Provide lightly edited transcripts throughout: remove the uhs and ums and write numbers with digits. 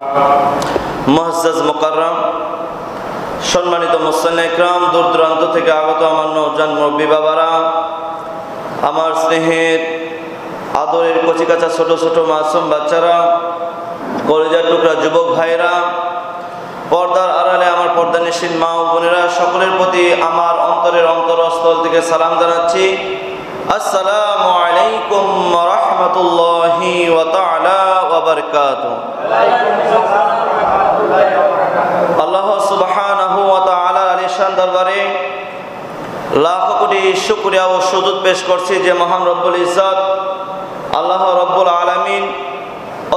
মুআজ্জাজ মুকাররম সম্মানিত মুসল্লি ইকরাম, দূর দূরান্ত থেকে আগত আমার নওজোয়ান মুরব্বী বাবারা, আমার স্নেহের আদরের কচিকাঁচা ছোট ছোট মাসুম বাচ্চারা, কলিজার টুকরা যুবক ভাইরা, পর্দার আড়ালে আমার পর্দানিশীন মা ও বোনেরা, সকলের প্রতি আমার অন্তরের অন্তরস্থল থেকে সালাম জানাচ্ছি। আসসালামু আলাইকুম ওয়া রাহমাতুল্লাহি ওয়া তাআলা ওয়া বারাকাতুহু। আল্লাহ সুবহানাহু ওয়া তাআলার আলিশান দরবারে লাখ কোটি শুকরিয়া ও সুজুদ পেশ করছি যে মহান রব্বুল ইজ্জত আল্লাহ রব্বুল আলামিন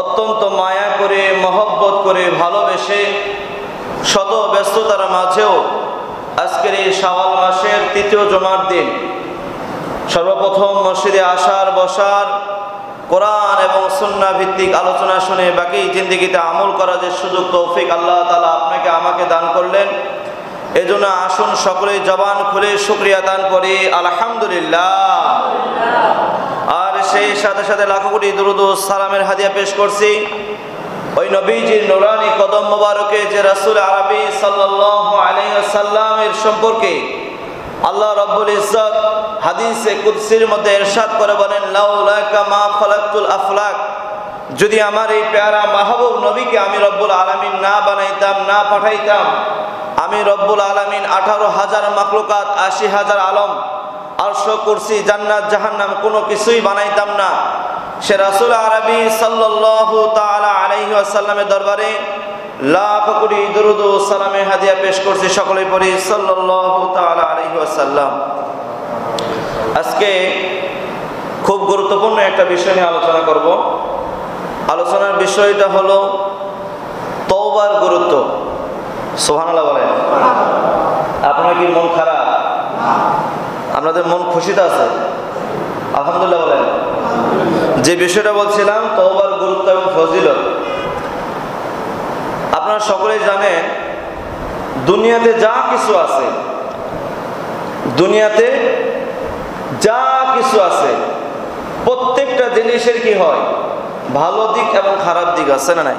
অত্যন্ত মায়া করে, মহব্বত করে, ভালোবেসে শত ব্যস্ততার মাঝেও আজকের এই শাওয়াল মাসের তৃতীয় জুমার দিন সর্বপ্রথম মসজিদে আসার, বসার, কোরআন এবং সুন্নাহ ভিত্তিক আলোচনা শুনে বাকি জিন্দেগিতে আমল করার যে সুযোগ তৌফিক আল্লাহ তাআলা আপনাকে আমাকে দান করলেন, এজন্য আসুন সকলেই জবান খুলে শুকরিয়া দান করি আলহামদুলিল্লাহ। আর সেই সাথে সাথে লাখো কোটি দুরূদ ও সালামের হাদিয়া পেশ করছি ওই নবীজির নূরানি কদম মোবারকে যে রাসূল আরবি সাল্লাল্লাহু আলাইহি ওয়াসাল্লামের সম্পর্কে আল্লাহ রাব্বুল ইজ্জত হাদিসে কুদসির মধ্যে ইরশাদ করে বলেন, লাউলাকা মা খালাকতুল আফলাক, যদি আমার এই প্যারা মাহবুব নবীকে আমি রব্বুল আলামিন না বানাইতাম, না পাঠাইতাম, আমি রব্বুল আলামিন 18,000 মাখলুকাত, 80,000 আলম, আরশ, কুরসি, জান্নাত, জাহান্নাম কোনো কিছুই বানাইতাম না। সে রাসূল আরবি সাল্লাল্লাহু তাআলা আলাইহি ওয়াসাল্লামের দরবারে লাখ কোটি দুরূদ ও সালামের হাদিয়া পেশ করছি। সকলেই পড়ি সাল্লাল্লাহু তাআলা আলাইহি ওয়াসাল্লাম। আজকে খুব গুরুত্বপূর্ণ একটা বিষয় নিয়ে আলোচনা করব। আলোচনার বিষয়টা হলো তওবার গুরুত্ব। সুবহানাল্লাহ বলেন। আপনার কি মন খারাপ? আপনাদের মন খুশিতে আছে? আলহামদুলিল্লাহ বলেন। যে বিষয়টা বলছিলাম তওবার গুরুত্ব এবং ফজিলত, আপনারা সকলেই জানেন দুনিয়াতে যা কিছু আছে, দুনিয়াতে যা কিছু আছে প্রত্যেকটা জিনিসের কি হয়, ভালো দিক এবং খারাপ দিক আছে না নাই?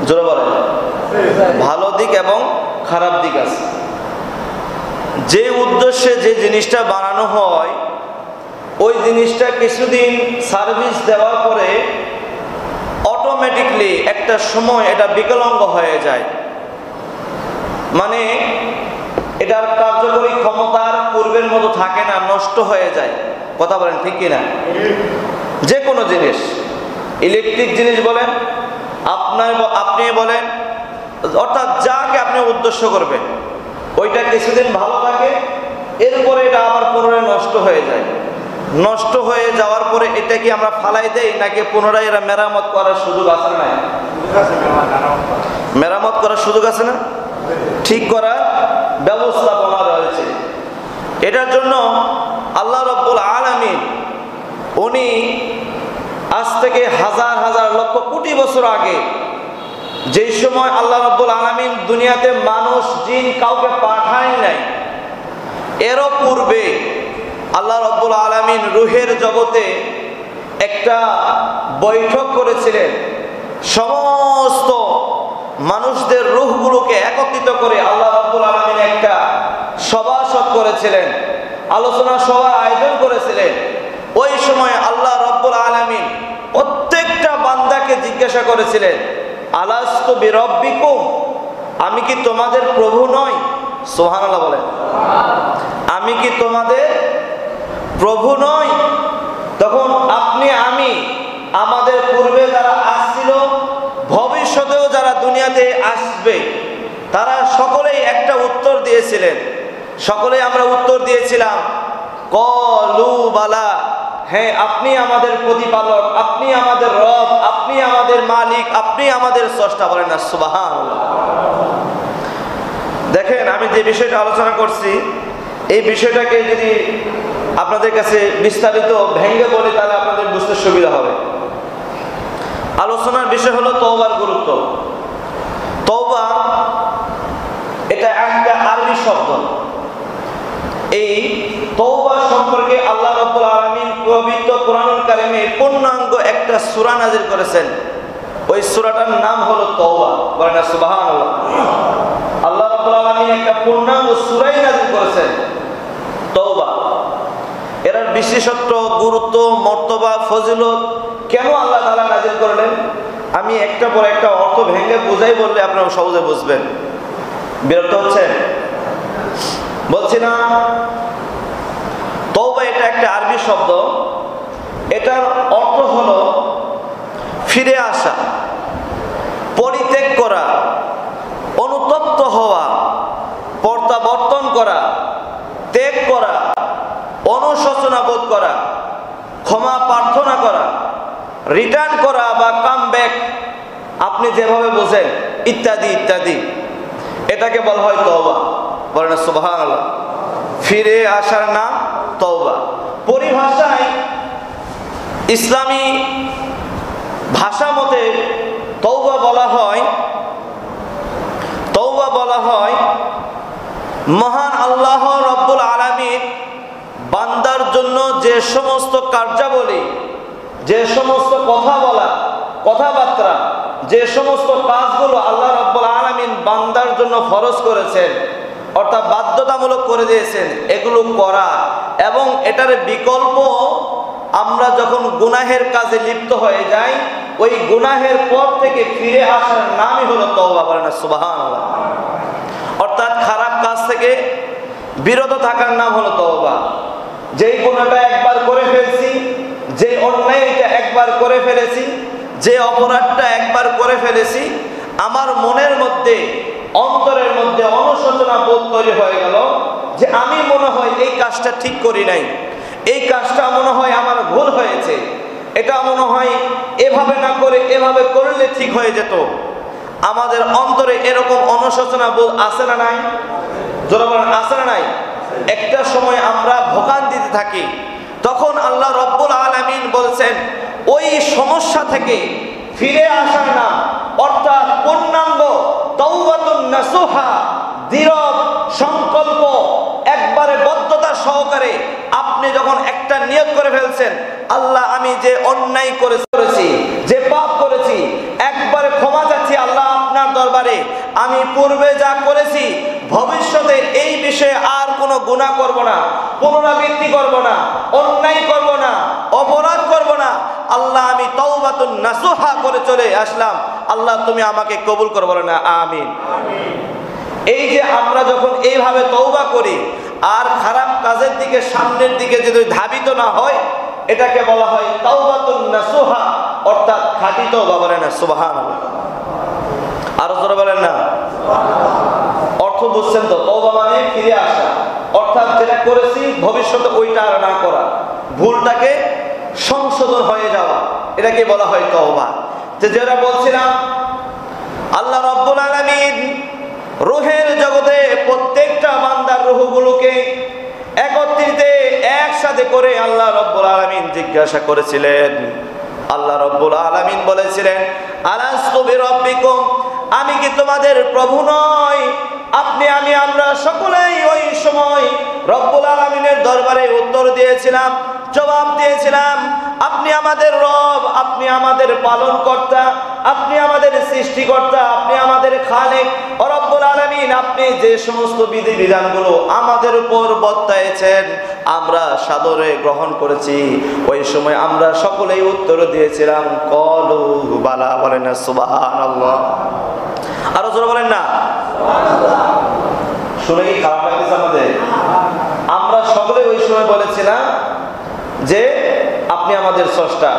জোরে বলেন। ভালো দিক এবং খারাপ দিক আছে। যে উদ্দেশ্যে যে জিনিসটা বানানো হয় ওই জিনিসটা কিছুদিন সার্ভিস দেওয়ার পরে অটোমেটিকলি একটা সময় এটা বিকলাঙ্গ হয়ে যায়, মানে এটার কার্যকরী ক্ষমতার পূর্বের মতো থাকে না, নষ্ট হয়ে যায়। কথা বলেন ঠিক কিনা? যে কোনো জিনিস, ইলেকট্রিক জিনিস বলেন, আপনি বলেন, অর্থাৎ যাকে আপনি উদ্দেশ্য করবেন ওইটা কিছুদিন ভালো থাকে, এরপরে এটা আবার পুনরায় নষ্ট হয়ে যায়। নষ্ট হয়ে যাওয়ার পরে এটা কি আমরা ফালাই দেই নাকি পুনরায় এরা মেরামত করার সুযোগ আছে না? মেরামত করার সুযোগ আছে না? ঠিক করার ব্যবস্থাপনা রয়েছে। এটার জন্য আল্লাহ রাব্বুল আলামিন উনি আজ থেকে হাজার হাজার লক্ষ কোটি বছর আগে যেই সময় আল্লাহ রাব্বুল আলামিন দুনিয়াতে মানুষ, জিন কাউকে পাঠায় নাই, এরও পূর্বে আল্লাহ রাব্বুল আলামিন রূহের জগতে একটা বৈঠক করেছিলেন। সমস্ত মানুষদের রূহগুলোকে একত্রিত করে আল্লাহ রাব্বুল আলামিন একটা সভাসদ করেছিলেন, আলোচনা সভার আয়োজন করেছিলেন। ওই সময় আল্লাহ রাব্বুল আলামিন প্রত্যেকটা বান্দাকে জিজ্ঞাসা করেছিলেন, আলাস্তু বিরব্বিকুম, আমি কি তোমাদের প্রভু নই? সুবহানাল্লাহ বলেন। আমি কি তোমাদের প্রভু নই? তখন আপনি, আমি, আমাদের পূর্বে যারা আসছিল, ভবিষ্যতেও যারা দুনিয়াতে আসবে, তারা সকলেই একটা উত্তর দিয়েছিলেন। সকলেই আমরা উত্তর দিয়েছিলাম কলু বালা, হ্যাঁ আপনি আমাদের প্রতিপালক, আপনি আমাদের রব, আপনি আমাদের মালিক, আপনি আমাদের স্রষ্টা। বলেন না সুবহানাল্লাহ। দেখেন, আমি যে বিষয়টা আলোচনা করছি এই বিষয়টাকে যদি আপনাদের কাছে বিস্তারিত ভেঙে বলি তাহলে আপনাদের বুঝতে সুবিধা হবে। আলোচনার বিষয় হলো তওবার গুরুত্ব। তওবা এটা একটা আরবি শব্দ। এই তওবা সম্পর্কে আল্লাহ রাব্বুল আলামিন পবিত্র কোরআনুল কারীমে পূর্ণাঙ্গ একটা সূরা নাযিল করেছেন। ওই সূরাটার নাম হলো তওবা। বলেন সুবহানাল্লাহ। আল্লাহ রাব্বুল আলামিন একটা পূর্ণাঙ্গ সূরাই নাযিল করেছেন তওবা। এর বিশেষত্ব, গুরুত্ব, মর্তবা, ফজিলত কেন আল্লাহ তাআলা নাযিল করলেন, আমি একটা পর একটা অর্থ ভেঙে বুঝাই বললে আপনারা সহজে বুঝবেন। বিরক্ত হচ্ছেন? বলছি না, তওবা এটা একটা আরবি শব্দ। এটার অর্থ হলো ফিরে আসা, পরিত্যাগ করা, অনুতপ্ত হওয়া, প্রত্যাবর্তন করা, ত্যাগ করা, অনুশোচনা বোধ করা, ক্ষমা প্রার্থনা করা, রিটার্ন করা বা কাম ব্যাক, আপনি যেভাবে বোঝেন, ইত্যাদি ইত্যাদি, এটাকে বলা হয় তওবা। বলেন সুবহানাল্লাহ। ফিরে আসার নাম তওবা। পরিভাষায় ইসলামী ভাষা মতে তওবা বলা হয় মহান আল্লাহ রব্বুল আলামিন বান্দার জন্য যে সমস্ত কার্যাবলী, যে সমস্ত কথা বলা, কথাবার্তা, যে সমস্ত কাজগুলো আল্লাহ রব্বুল আলামিন বান্দার জন্য ফরজ করেছেন, অর্থাৎ বাধ্যতামূলক করে দিয়েছেন, এগুলো করা। এবং এটার বিকল্প আমরা যখন গুনাহের কাজে লিপ্ত হয়ে যাই, ওই গুনাহের পথ থেকে ফিরে আসার নামই হলো তওবা। বলেন সুবহানাল্লাহ। অর্থাৎ খারাপ কাজ থেকে বিরত থাকার নাম হলো তওবা। যেই গুনাহটা একবার করে ফেলছি, যে অন্যায়টা একবার করে ফেলেছি, যে অপরাধটা একবার করে ফেলেছি, আমার মনের মধ্যে, অন্তরের মধ্যে অনুশোচনা বোধ তৈরি হয়ে গেল যে আমি মনে হয় এই কাজটা ঠিক করি নাই, এই কাজটা মনে হয় আমার ভুল হয়েছে, এটা মনে হয় এভাবে না করে এভাবে করলে ঠিক হয়ে যেত। আমাদের অন্তরে এরকম অনুশোচনা বোধ আছে না নাই? যারা বলেন আছে না নাই? একটা সময় আমরা ভোগান্তিতে থাকি, তখন আল্লাহ রব্বুল আলামিন বলছেন ওই সমস্যা থেকে ফিরে আসার নাম, অর্থাৎ পূর্ণাঙ্গ তাওবাতুন নাসুহা, দৃঢ় সংকল্প, একবারে বদ্ধতা সহকারে আপনি যখন একটা নিয়ত করে ফেলছেন, আল্লাহ আমি যে অন্যায় করেছি, যে পাপ করেছি, একবারে ক্ষমা চাচ্ছি আল্লাহ আপনার দরবারে, আমি পূর্বে যা করেছি ভবিষ্যতে এই বিষয়ে আর কোনো গুনাহ করব না, পুনরাবৃত্তি করব না, অন্যায় করব না, অপরাধ করব না, আল্লাহ আমি তাওবাতুন নাসুহা করে চলে আসলাম, আল্লাহ তুমি আমাকে কবুল করো। বলো না আমিন। এই যে আমরা যখন এইভাবে তওবা করি আর খারাপ কাজের দিকে, সামনের দিকে যদি ধাবিত না হয়, এটাকে বলা হয় তাওবাতুন নাসুহা, অর্থাৎ খাঁটি তওবা। বলেন না সুবহানাল্লাহ। আরো জোরে বলেন না। অর্থ বুঝছেন তো? তওবা মানে ফিরে আসা, অর্থাৎ যেটা করেছি ভবিষ্যতে ওইটা আর না করা, ভুলটাকে সংশোধন হয়ে যাওয়া, এটাকে বলা হয় তওবা। যেটা বলছিলাম, আল্লাহ রাব্বুল আলামিন রূহের জগতে প্রত্যেকটা বান্দার রূহগুলোকে একত্রিত একসাথে করে আল্লাহ রাব্বুল আলামিন জিজ্ঞাসা করেছিলেন। আল্লাহ রাব্বুল আলামিন বলেছিলেন আলাস্তু বিরাব্বিকুম, আমি কি তোমাদের প্রভু নই? আমরা সকলেই ওই সময় রব্বুল আলামিনের দরবারে উত্তর দিয়েছিলাম, জবাব দিয়েছিলাম, আপনি আমাদের রব, আপনি আমাদের পালনকর্তা, আপনি আমাদের সৃষ্টিকর্তা, আপনি আমাদের খালেক ও রব্বুল আলামিন। আপনি যে সমস্ত বিধি বিধানগুলো আমাদের উপর বর্তাইছেন আমরা সাদরে গ্রহণ করেছি। ওই সময় আমরা সকলেই উত্তর দিয়েছিলাম কলু বালা। বলেন না সুবহানাল্লাহ। আরো জোরে বলেন না সুবহানাল্লাহ। শুনে কি খারাপ লাগছে আমাদের? আমরা সকলে ওই সময় বলেছিলাম যে আপনি আমাদের স্রষ্টা।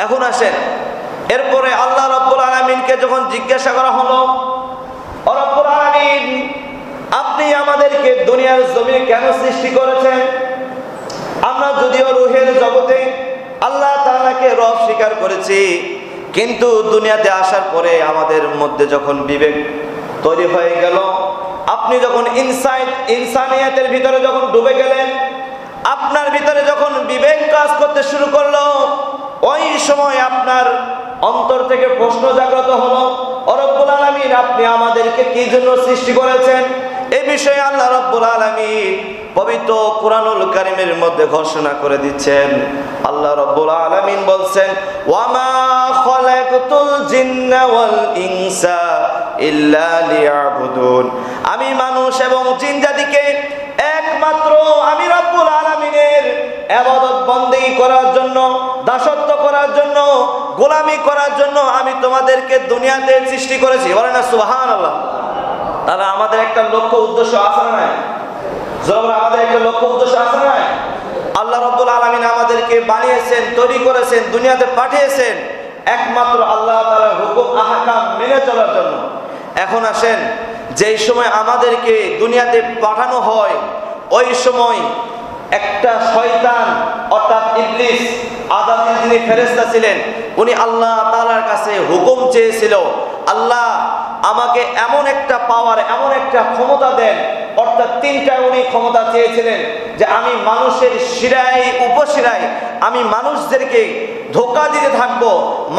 এখন আসেন, এরপরে আল্লাহ রাব্বুল আলামিনকে যখন জিজ্ঞাসা করা হলো, ও রব্বুল আলামিন, আপনি আমাদেরকে দুনিয়ার জমিনে কেন সৃষ্টি করেছেন? আমরা যদিও রূহের জগতে আল্লাহ তাআলাকে রব স্বীকার করেছি, কিন্তু দুনিয়াতে আসার পরে আমাদের মধ্যে যখন বিবেক তৈরি হয়ে গেল, আপনি যখন ইনসানিয়াতের ভিতরে যখন ডুবে গেলেন, আপনার ভিতরে যখন বিবেক কাজ করতে শুরু করলো, ওই সময় আপনার অন্তর থেকে প্রশ্ন জাগ্রত হলো, ও রব্বুল আলামিন, আপনি আমাদেরকে কি জন্য সৃষ্টি করেছেন? এই বিষয়ে আল্লাহ রাব্বুল আলামিন পবিত্র কুরআনুল কারীমের মধ্যে ঘোষণা করে দিচ্ছেন। আল্লাহ রাব্বুল আলামিন বলছেন, ওয়ামা খালাকতুল জিন্না ওয়াল ইনসা ইল্লা লিয়াবুদুন। আমি মানুষ এবং জিন জাতিকে একমাত্র আমি রব্বুল আলামিনের ইবাদত বন্দেগী করার জন্য, দাসত্ব করার জন্য, গোলামি করার জন্য আমি তোমাদেরকে দুনিয়াতে সৃষ্টি করেছি। বলেন না সুবহানাল্লাহ। তাহলে আমাদের একটা লক্ষ্য উদ্দেশ্য আছে না নাই? জোরে আমাদের একটা লক্ষ্য উদ্দেশ্য আছে না নাই? আল্লাহ রাব্বুল আলামিন আমাদেরকে বানিয়েছেন, তৈরি করেছেন, দুনিয়াতে পাঠিয়েছেন একমাত্র আল্লাহ তাআলার হুকুম আহকাম মেনে চলার জন্য। এখন আসেন, যেই সময় আমাদেরকে দুনিয়াতে পাঠানো হয় ওই সময় একটা শয়তান অর্থাৎ ইবলিস, আদমের যিনি ফেরেশতা ছিলেন, উনি আল্লাহ তাআলার কাছে হুকুম চেয়েছিল, আল্লাহ আমাকে এমন একটা পাওয়ার, এমন একটা ক্ষমতা দেন। অর্থাৎ তিনটা উনি ক্ষমতা চেয়েছিলেন, যে আমি মানুষের শিরায় উপশিরায় আমি মানুষদেরকে ধোঁকা দিতে থাকবো,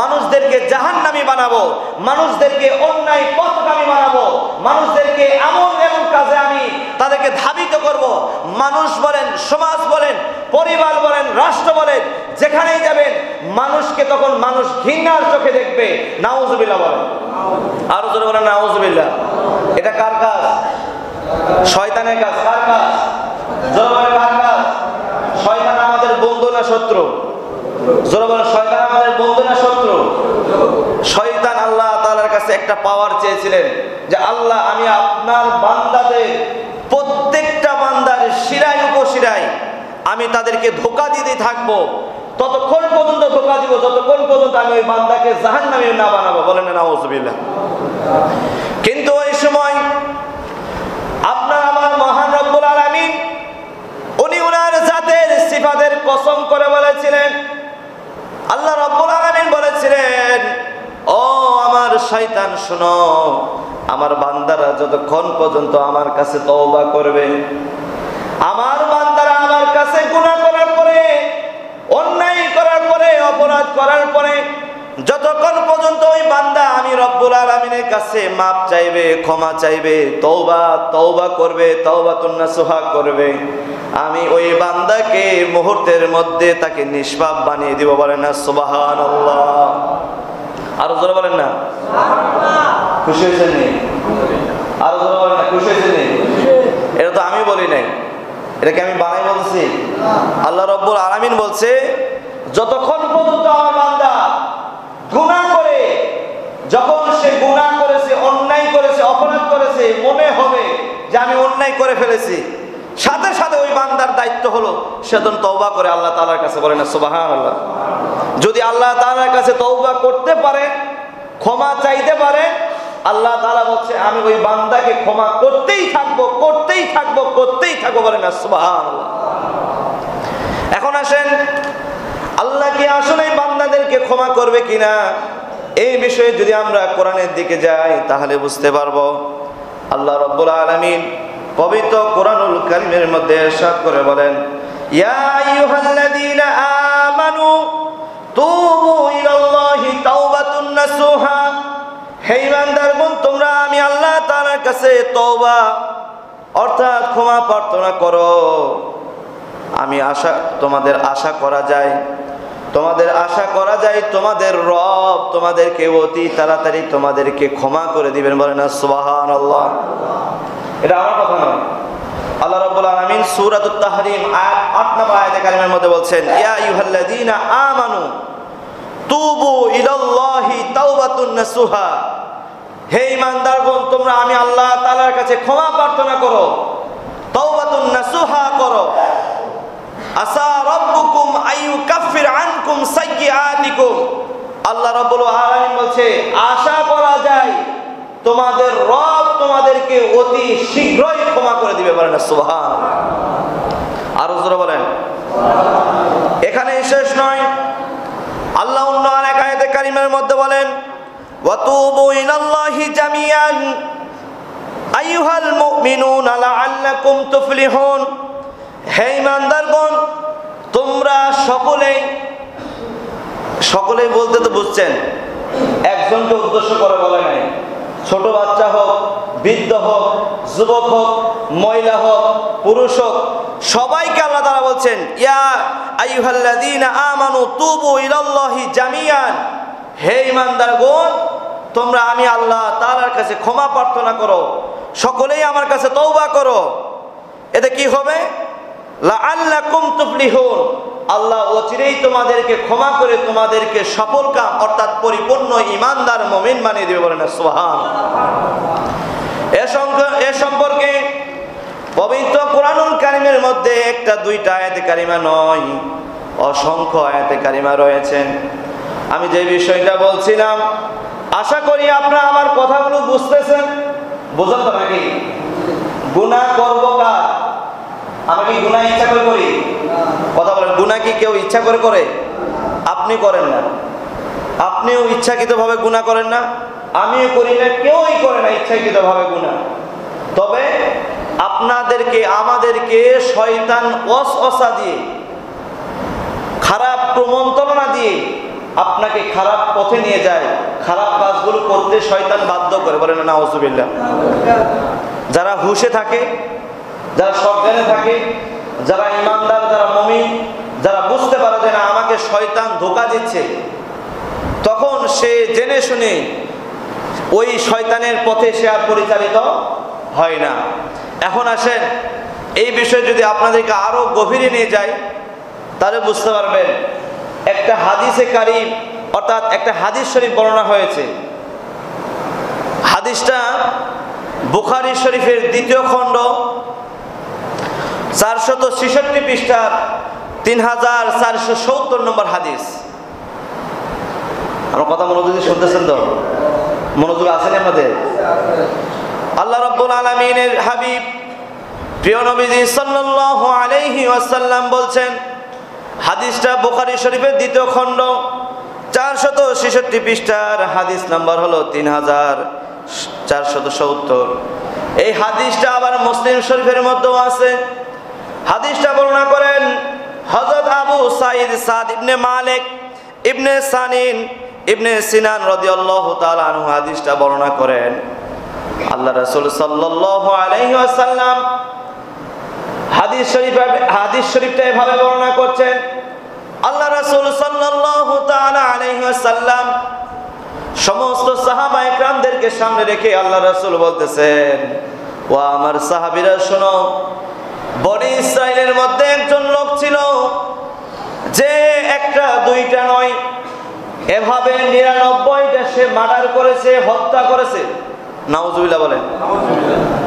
মানুষদেরকে জাহান্নামী বানাবো, মানুষদেরকে অন্যায় পথগামী বানাবো, মানুষদেরকে এমন এমন কাজে আমি তাদেরকে ধাবিত করব। মানুষ বলেন, সমাজ বলেন, পরিবার বলেন, রাষ্ট্র বলেন, যেখানেই যাবেন মানুষকে তখন মানুষ ঘৃণার চোখে দেখবে। নাউজুবিল্লাহ বলেন, আরো জোরে বলেন নাউজুবিল্লাহ। এটা কার কাজ? শয়তানের কাজ। কার কাজ? জোরে বলেন কার কাজ? শয়তান আমাদের বন্ধু না শত্রু? জোরে বলেন, শয়তান আমাদের বন্ধু না শত্রু? শয়তান আল্লাহ তাআলার কাছে একটা পাওয়ার চেয়েছিলেন, যে আল্লাহ আমি আপনার বান্দাদের প্রত্যেকটা বান্দার শিরায় উপশিরায় আমি তাদেরকে ধোঁকা দিতে থাকবো, ততক্ষণ পর্যন্ত ধোঁকা দিব যতক্ষণ পর্যন্ত আমি ওই বান্দাকে জাহান্নামী না বানাবো। বলেন না নাউজুবিল্লাহ। কিন্তু ওই সময় আপনার আমার মহান রব্বুল আলামিন উনি ওনার জাতের সিফাতের কসম করে বলেছিলেন, আল্লাহ রব্বুল আলামিন বলেছিলেন, ও আমার শয়তান শোনো, আমার বান্দারা যতক্ষণ পর্যন্ত আমার কাছে তওবা করবে, আমার বান্দারা আমার কাছে গুনাহ করার পরে, অন্যায় করার পরে, অপরাধ করার পরে যতক্ষণ পর্যন্ত ওই বান্দা আমি রব্বুল আলামিনের কাছে মাপ চাইবে, ক্ষমা চাইবে, তওবা করবে, তওবাতুন নাসুহা করবে, আমি ওই বান্দাকে মুহূর্তের মধ্যে তাকে নিষ্পাপ বানিয়ে দিব। বলেন না সুবহানাল্লাহ। আরো জোরে বলেন না সুবহানাল্লাহ। খুশি হয়েছেন নি? আরো জোরে বলেন না খুশি হয়েছেন নি? এটা তো আমি বলি নাই, এটাকে আমি বানাই বলছি। আল্লাহ রাব্বুল আলামিন বলছে, যতক্ষণ পর্যন্ত আমার বান্দা গুনাহ করে, যখন সে গুনাহ করেছে, অন্যায় করেছে, অপরাধ করেছে, মনে হবে যে আমি অন্যায় করে ফেলেছি, সাথে সাথে ওই বান্দার দায়িত্ব হলো সে যখন তওবা করে আল্লাহ তাআলার কাছে। বলেন না সুবহানাল্লাহ। যদি আল্লাহ তাআলার কাছে তওবা করতে পারে, ক্ষমা চাইতে পারে, আল্লাহ তাআলা বলছে আমি ওই বান্দাকে ক্ষমা করতেই থাকবো, করতেই থাকবো, করতেই থাকবো। বলেন না সুবহানাল্লাহ। এখন আসেন, আল্লাহ কি আসলে বান্দাদেরকে ক্ষমা করবে কিনা এই বিষয়ে যদি আমরা কোরআনের দিকে যাই তাহলে বুঝতে পারবো। আল্লাহ রাব্বুল আলামিন পবিত্র কোরআনুল কারীমের মধ্যে ইরশাদ করে বলেন, ইয়া আইয়ুহাল্লাযীনা আমানু তুবু ইলাল্লাহি তাওবাতুন নাসুহা। হে ঈমানদারগণ, তোমরা আমি আল্লাহ তাআলার কাছে তওবা অর্থাৎ ক্ষমা প্রার্থনা করো। আমি তোমাদের আশা করা যায়, তোমাদের রব তোমাদেরকে অতি তাড়াতাড়ি তোমাদেরকে ক্ষমা করে দিবেন। বলেন না সুবহানাল্লাহ। এটা আমার কথা নয়, আল্লাহ রাব্বুল আলামিন সূরাতুত তাহরিম আয়াত ৮ নম্বর আয়াতে কারিমার মধ্যে বলছেন, ইয়া আইয়ুহাল্লাযীনা আমানু তুবু ইলাল্লাহি তাওবাতুন নাসুহা। হে ঈমানদারগণ, তোমরা আমি আল্লাহ তাআলার কাছে ক্ষমা প্রার্থনা করো, তাওবাতুন নাসুহা করো। আসা রাব্বুকুম আইয়ুকাফির আনকুম সাইয়্যাতিকুম। আল্লাহ রাব্বুল আলামিন বলছে, আশা করা যায় তোমাদের রব তোমাদেরকে অতি শীঘ্রই ক্ষমা করে দিবে। বলেন না সুবহানাল্লাহ। আরো জোরে বলেন। এখানে শেষ নয়, আল্লাহ অন্য আরেক আয়াতে কারিমার মধ্যে বলেন, ওয়াতুবু ইলাল্লাহি জামিআন আইয়ুহাল মুমিনুনা লাআল্লাকুম তুফলিহুন। হে ঈমানদারগণ, তোমরা সকলেই বলতে তো বুঝছেন, একজনকে উদ্দেশ্য করে বলে নাই। ছোট বাচ্চা হোক, বৃদ্ধ হোক, যুবক হোক, মহিলা হোক, পুরুষ হোক, সবাইকে আল্লাহ তাআলা বলছেন, ইয়া আইয়ুহাল্লাযীনা আমানু তুবু ইলাল্লাহি জামিআন। হে ঈমানদারগণ, তোমরা আমি আল্লাহ তাআলার কাছে ক্ষমা প্রার্থনা করো, সকলেই আমার কাছে তওবা করো। এতে কি হবে? লাআল্লাকুম তুফলিহুন, আল্লাহ অচিরেই তোমাদেরকে ক্ষমা করে তোমাদেরকে সফল কাম অর্থাৎ পরিপূর্ণ ঈমানদার মুমিন বানিয়ে দিবে। বলেন সুবহানাল্লাহ। এ সম্পর্কে পবিত্র কোরআনুল কারীমের মধ্যে একটা দুইটা আয়াতে কারিমা নয়, অসংখ্য আয়াতে কারিমা রয়েছে। আমি যে বিষয়টা বলছিলাম, আশা করি আপনারা আমার কথাগুলো বুঝতেছেন। বুঝেন তো নাকি? গুনাহ করব কার? আমরা কি গুনাহ ইচ্ছা করে করি? কথা বলেন, গুনাহ কি কেউ ইচ্ছা করে করে? আপনি করেন না, আপনিও ইচ্ছাকৃতভাবে গুনাহ করেন না, আমিও করি না, কেউই করে না ইচ্ছাকৃতভাবে গুনাহ। তবে আপনাদেরকে আমাদেরকে শয়তান ওয়াসওয়াসা দিয়ে, খারাপ প্রমন্ত্রণা দিয়ে আপনাকে খারাপ পথে নিয়ে যায়, খারাপ কাজগুলো করতে শয়তান বাধ্য করে। বলেন না নাউজুবিল্লাহ। যারা হুশে থাকে, যারা সজ্ঞানে থাকে, যারা ঈমানদার, যারা মুমিন, যারা বুঝতে পারে যে না আমাকে শয়তান ধোঁকা দিচ্ছে, তখন সে জেনে শুনে ওই শয়তানের পথে সে আর পরিচালিত হয় না। এখন আসেন, এই বিষয়ে যদি আপনাদেরকে আরো গভীরে নিয়ে যাই তাহলে বুঝতে পারবেন। একটা হাদিসে কারীম অর্থাৎ একটা হাদিস শরীফ বর্ণনা হয়েছে। হাদিসটা বুখারী শরীফের 2য় খণ্ড 466 পৃষ্ঠার 3470 নম্বর হাদিস। আমার কথা মনোযোগ দিয়ে শুনতেছেন তো? মনোযোগ আছেন আমাদের? আল্লাহ রাব্বুল আলামিনের হাবিব প্রিয় নবীজি সাল্লাল্লাহু আলাইহি ওয়াসাল্লাম বলছেন, হাদিসটা বুখারী শরীফের 2য় খণ্ড 466 পৃষ্ঠার হাদিস নাম্বার হলো 3470। এই হাদিসটা আবার মুসলিম শরীফের মধ্যেও আছে। হাদিসটা বর্ণনা করেন হযরত আবু সাঈদ সাদ ইবনে মালিক ইবনে সানিন ইবনে সিনান রাদিয়াল্লাহু তাআলা আনহু হাদিসটা বর্ণনা করেন। আল্লাহ রাসূল সাল্লাল্লাহু আলাইহি ওয়াসাল্লাম হাদিস শরীফটা এভাবে বর্ণনা করছেন। আল্লাহ রাসূল সাল্লাল্লাহু তাআলা আলাইহি ওয়াসাল্লাম সমস্ত সাহাবায়ে কেরামদেরকে সামনে রেখে আল্লাহ রাসূল বলতেছেন, ও আমার সাহাবীরা শোনো, বনি ইসরাইলের মধ্যে একজন লোক ছিল যে একটা দুইটা নয়, এভাবে 99টা সে মার্ডার করেছে, হত্যা করেছে। নাউজুবিল্লাহ বলেন।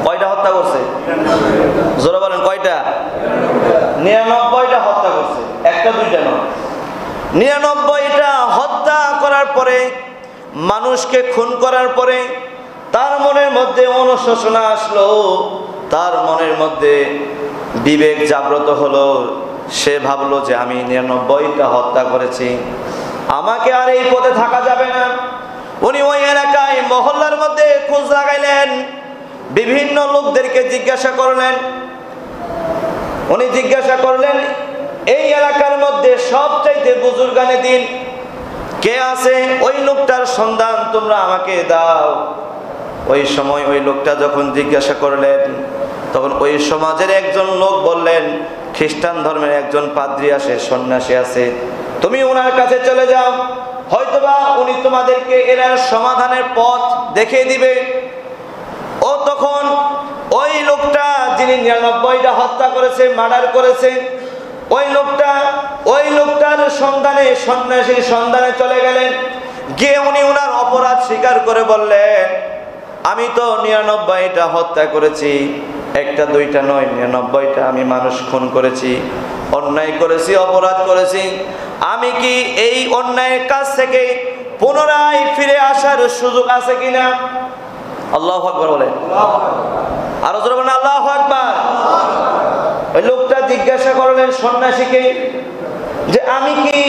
কয়টা হত্যা করছে? জোরে বলেন, কয়টা? 99টা হত্যা করছে, একটা দুইটা নয়। 99টা হত্যা করার পরে, মানুষকে খুন করার পরে তার মনের মধ্যে অনুশোচনা আসলো, তার মনের মধ্যে বিবেক জাগ্রত হলো। সে ভাবলো যে আমি 99টা হত্যা করেছি, আমাকে আর এই পথে থাকা যাবে না। উনি ওই এলাকায় মহল্লার মধ্যে খোঁজ লাগাইলেন, বিভিন্ন লোকদেরকে জিজ্ঞাসা করলেন। উনি জিজ্ঞাসা করলেন, এই এলাকার মধ্যে সবচাইতে বুজুর্গানে দিন কে আছে? ওই লোকটার সন্ধান তোমরা আমাকে দাও। ওই সময় ওই লোকটা যখন জিজ্ঞাসা করলেন, তখন ওই সমাজের একজন লোক বললেন, খ্রিস্টান ধর্মের একজন পাদ্রী আছে, সন্ন্যাসী আছে, তুমি ওনার কাছে চলে যাও, হয়তোবা উনি তোমাদেরকে এর সমাধানের পথ দেখিয়ে দিবে। ও তখন ওই লোকটা যিনি 99টা হত্যা করেছে, মার্ডার করেছে, ওই লোকটার সন্ধানে, সন্ন্যাসীর সন্ধানে চলে গেলেন। গিয়ে উনি ওনার অপরাধ স্বীকার করে বললেন, আমি তো 99টা হত্যা করেছি, একটা দুইটা নয়, 99টা আমি মানুষ খুন করেছি, অন্যায় করেছি, অপরাধ করেছি। আমি কি এই অন্যায়ের কাজ থেকে পুনরায় ফিরে আসার সুযোগ আছে কিনা? আল্লাহু আকবার বলেন। আরো জোরে বলেন আল্লাহু আকবার। ওই লোকটা জিজ্ঞাসা করলেন সন্ন্যাসীকে যে আমি কি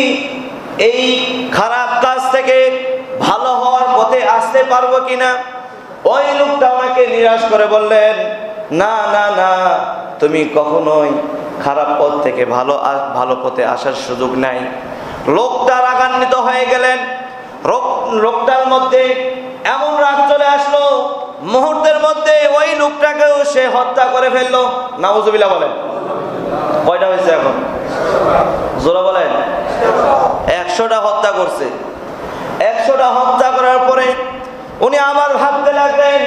এই খারাপ কাজ থেকে ভালো হওয়ার পথে আসতে পারবো কিনা? ওই লোকটা আমাকে নিরাশ করে বললেন, না না না, তুমি কখনোই খারাপ পথ থেকে ভালো পথে আসার সুযোগ নাই। লোকটা রাগান্বিত হয়ে গেলেন। লোকটার মধ্যে এমন রাগ চলে আসলো, মুহূর্তের মধ্যে ওই লোকটাকেও সে হত্যা করে ফেললো। নাউজুবিল্লাহ বলেন। কয়টা হয়েছে এখন? জোরে বলেন। 100টা হত্যা করছে। 100টা হত্যা করার পরে উনি আবার ভাবতে লাগলেন